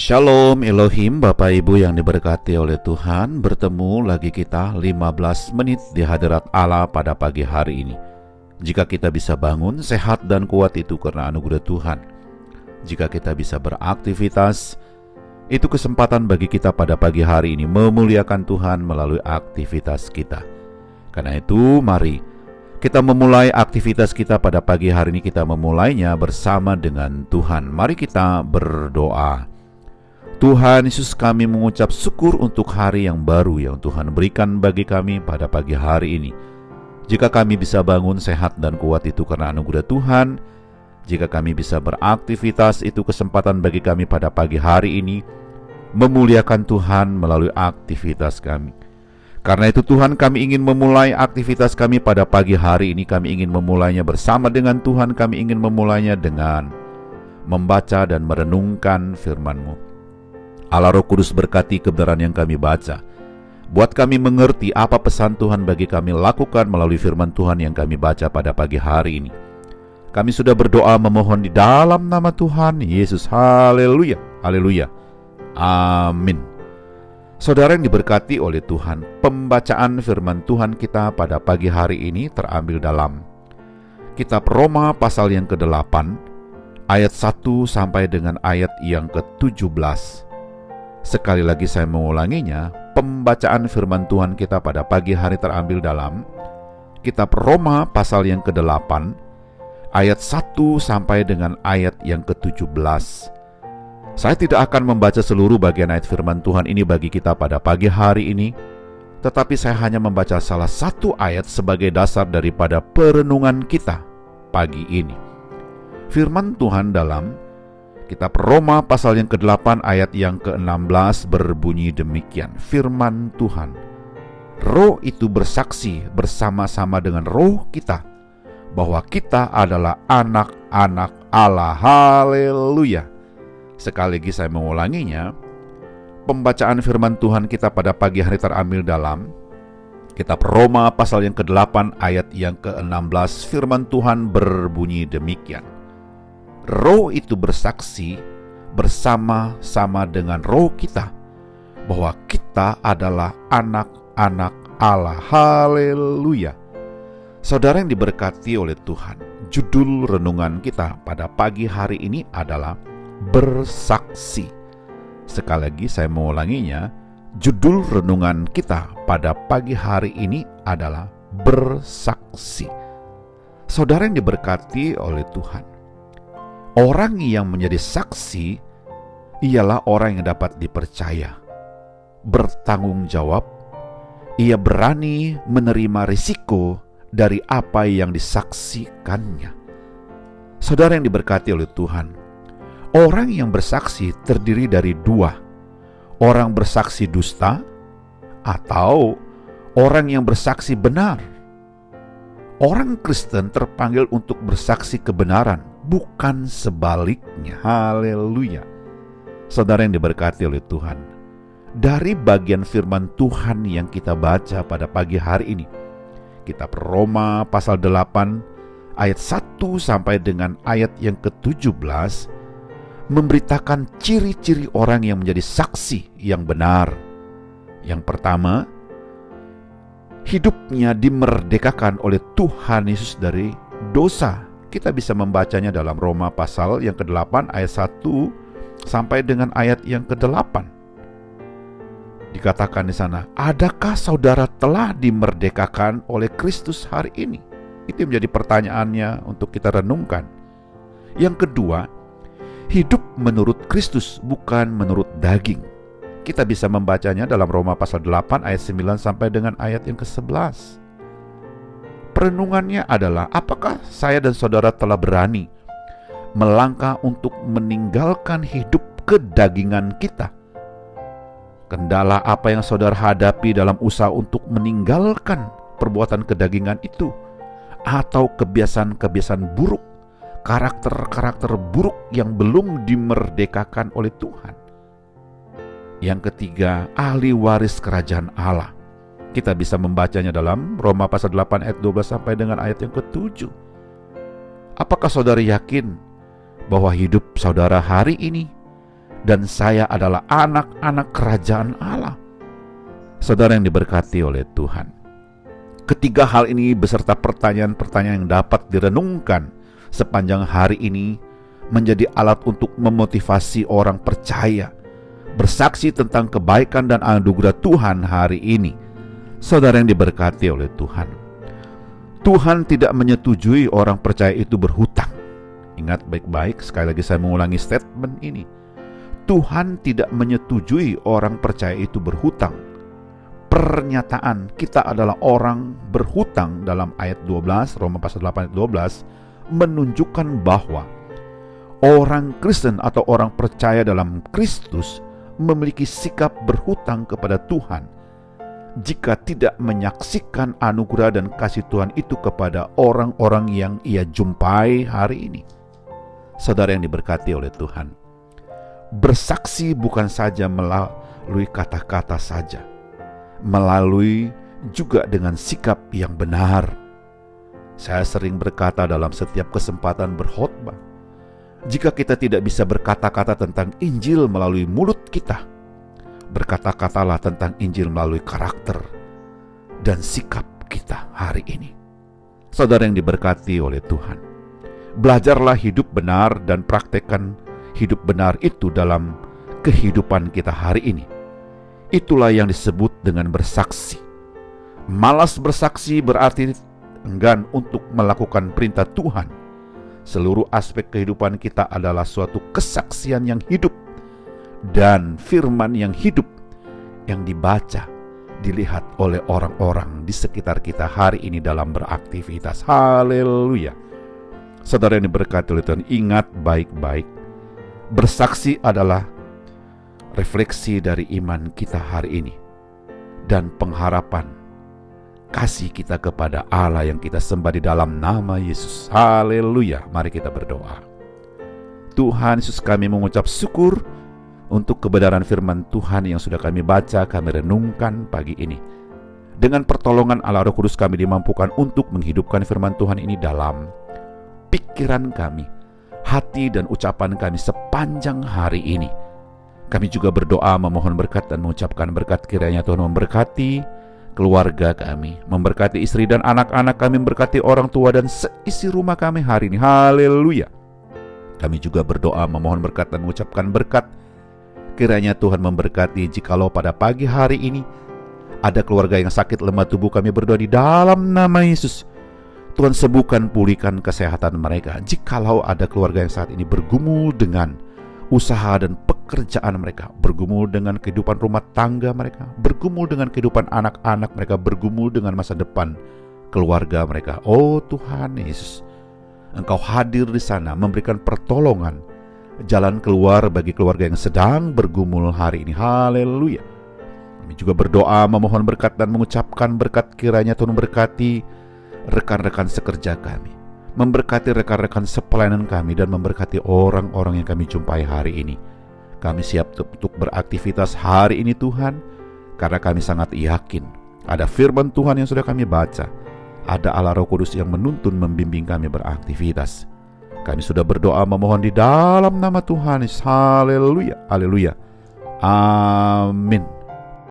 Shalom Elohim, Bapak Ibu yang diberkati oleh Tuhan. Bertemu lagi kita 15 menit di hadirat Allah pada pagi hari ini. Jika kita bisa bangun sehat dan kuat, itu karena anugerah Tuhan. Jika kita bisa beraktivitas, itu kesempatan bagi kita pada pagi hari ini memuliakan Tuhan melalui aktivitas kita. Karena itu mari kita memulai aktivitas kita pada pagi hari ini. Kita memulainya bersama dengan Tuhan. Mari kita berdoa. Tuhan Yesus, kami mengucap syukur untuk hari yang baru yang Tuhan berikan bagi kami pada pagi hari ini. Jika kami bisa bangun sehat dan kuat, itu karena anugerah Tuhan. Jika kami bisa beraktivitas, itu kesempatan bagi kami pada pagi hari ini memuliakan Tuhan melalui aktivitas kami. Karena itu Tuhan, kami ingin memulai aktivitas kami pada pagi hari ini. Kami ingin memulainya bersama dengan Tuhan. Kami ingin memulainya dengan membaca dan merenungkan firman-Mu. Allah Roh Kudus, berkati kebenaran yang kami baca. Buat kami mengerti apa pesan Tuhan bagi kami lakukan melalui firman Tuhan yang kami baca pada pagi hari ini. Kami sudah berdoa memohon di dalam nama Tuhan Yesus. Haleluya, haleluya, amin. Saudara yang diberkati oleh Tuhan, pembacaan firman Tuhan kita pada pagi hari ini terambil dalam Kitab Roma pasal yang ke-8, ayat 1 sampai dengan ayat yang ke-17. Sekali lagi saya mengulanginya, pembacaan firman Tuhan kita pada pagi hari terambil dalam Kitab Roma pasal yang ke-8, ayat 1 sampai dengan ayat yang ke-17. Saya tidak akan membaca seluruh bagian ayat firman Tuhan ini bagi kita pada pagi hari ini, tetapi saya hanya membaca salah satu ayat sebagai dasar daripada perenungan kita pagi ini. Firman Tuhan dalam Kitab Roma pasal yang ke-8 ayat yang ke-16 berbunyi demikian. Firman Tuhan, Roh itu bersaksi bersama-sama dengan roh kita bahwa kita adalah anak-anak Allah. Haleluya. Sekali lagi saya mengulanginya. Pembacaan firman Tuhan kita pada pagi hari terambil dalam Kitab Roma pasal yang ke-8 ayat yang ke-16. Firman Tuhan berbunyi demikian. Roh itu bersaksi bersama-sama dengan roh kita bahwa kita adalah anak-anak Allah. Haleluya. Saudara yang diberkati oleh Tuhan, judul renungan kita pada pagi hari ini adalah bersaksi. Sekali lagi saya mengulanginya, judul renungan kita pada pagi hari ini adalah bersaksi. Saudara yang diberkati oleh Tuhan, orang yang menjadi saksi ialah orang yang dapat dipercaya, bertanggung jawab, ia berani menerima risiko dari apa yang disaksikannya. Saudara yang diberkati oleh Tuhan, orang yang bersaksi terdiri dari dua, orang bersaksi dusta atau orang yang bersaksi benar. Orang Kristen terpanggil untuk bersaksi kebenaran, bukan sebaliknya. Haleluya. Saudara yang diberkati oleh Tuhan, dari bagian firman Tuhan yang kita baca pada pagi hari ini, Kitab Roma pasal 8 ayat 1 sampai dengan ayat yang ke-17 memberitakan ciri-ciri orang yang menjadi saksi yang benar. Yang pertama, hidupnya dimerdekakan oleh Tuhan Yesus dari dosa. Kita bisa membacanya dalam Roma pasal yang ke-8 ayat 1 sampai dengan ayat yang ke-8. Dikatakan di sana, adakah saudara telah dimerdekakan oleh Kristus hari ini? Itu menjadi pertanyaannya untuk kita renungkan. Yang kedua, hidup menurut Kristus bukan menurut daging. Kita bisa membacanya dalam Roma pasal 8 ayat 9 sampai dengan ayat yang ke-11. Perenungannya adalah, apakah saya dan saudara telah berani melangkah untuk meninggalkan hidup kedagingan kita? Kendala apa yang saudara hadapi dalam usaha untuk meninggalkan perbuatan kedagingan itu? Atau kebiasaan-kebiasaan buruk, karakter-karakter buruk yang belum dimerdekakan oleh Tuhan? Yang ketiga, ahli waris kerajaan Allah. Kita bisa membacanya dalam Roma pasal 8 ayat 12 sampai dengan ayat yang ke-7. Apakah saudara yakin bahwa hidup saudara hari ini dan saya adalah anak-anak kerajaan Allah. Saudara yang diberkati oleh Tuhan, ketiga hal ini beserta pertanyaan-pertanyaan yang dapat direnungkan sepanjang hari ini menjadi alat untuk memotivasi orang percaya bersaksi tentang kebaikan dan anugerah Tuhan hari ini. Saudara yang diberkati oleh Tuhan, Tuhan tidak menyetujui orang percaya itu berhutang. Ingat baik-baik, sekali lagi saya mengulangi statement ini. Tuhan tidak menyetujui orang percaya itu berhutang. Pernyataan kita adalah orang berhutang dalam ayat 12, Roma pasal 8 ayat 12, menunjukkan bahwa orang Kristen atau orang percaya dalam Kristus memiliki sikap berhutang kepada Tuhan jika tidak menyaksikan anugerah dan kasih Tuhan itu kepada orang-orang yang ia jumpai hari ini. Saudara yang diberkati oleh Tuhan, bersaksi bukan saja melalui kata-kata saja, melalui juga dengan sikap yang benar. Saya sering berkata dalam setiap kesempatan berkhotbah, jika kita tidak bisa berkata-kata tentang Injil melalui mulut kita, berkata-katalah tentang Injil melalui karakter dan sikap kita hari ini. Saudara yang diberkati oleh Tuhan, belajarlah hidup benar dan praktekkan hidup benar itu dalam kehidupan kita hari ini. Itulah yang disebut dengan bersaksi. Malas bersaksi berarti enggan untuk melakukan perintah Tuhan. Seluruh aspek kehidupan kita adalah suatu kesaksian yang hidup dan firman yang hidup yang dibaca, dilihat oleh orang-orang di sekitar kita hari ini dalam beraktivitas. Haleluya. Saudara yang diberkati oleh Tuhan, ingat baik-baik, bersaksi adalah refleksi dari iman kita hari ini dan pengharapan kasih kita kepada Allah yang kita sembah di dalam nama Yesus. Haleluya. Mari kita berdoa. Tuhan Yesus, kami mengucap syukur untuk kebenaran firman Tuhan yang sudah kami baca, kami renungkan pagi ini. Dengan pertolongan Allah Roh Kudus kami dimampukan untuk menghidupkan firman Tuhan ini dalam pikiran kami, hati dan ucapan kami sepanjang hari ini. Kami juga berdoa memohon berkat dan mengucapkan berkat, kiranya Tuhan memberkati keluarga kami, memberkati istri dan anak-anak kami, memberkati orang tua dan seisi rumah kami hari ini. Haleluya. Kami juga berdoa memohon berkat dan mengucapkan berkat, kiranya Tuhan memberkati jikalau pada pagi hari ini ada keluarga yang sakit lemah tubuh, kami berdoa di dalam nama Yesus, Tuhan sembuhkan, pulihkan kesehatan mereka. Jikalau ada keluarga yang saat ini bergumul dengan usaha dan pekerjaan mereka, bergumul dengan kehidupan rumah tangga mereka, bergumul dengan kehidupan anak-anak mereka, bergumul dengan masa depan keluarga mereka. Oh Tuhan Yesus, Engkau hadir di sana memberikan pertolongan, jalan keluar bagi keluarga yang sedang bergumul hari ini. Haleluya. Kami juga berdoa memohon berkat dan mengucapkan berkat, kiranya Tuhan memberkati rekan-rekan sekerja kami, memberkati rekan-rekan sepelayanan kami, dan memberkati orang-orang yang kami jumpai hari ini. Kami siap untuk beraktivitas hari ini Tuhan, karena kami sangat yakin ada firman Tuhan yang sudah kami baca, ada Allah Roh Kudus yang menuntun membimbing kami beraktivitas. Kami sudah berdoa memohon di dalam nama Tuhan Yesus. Haleluya, haleluya, amin.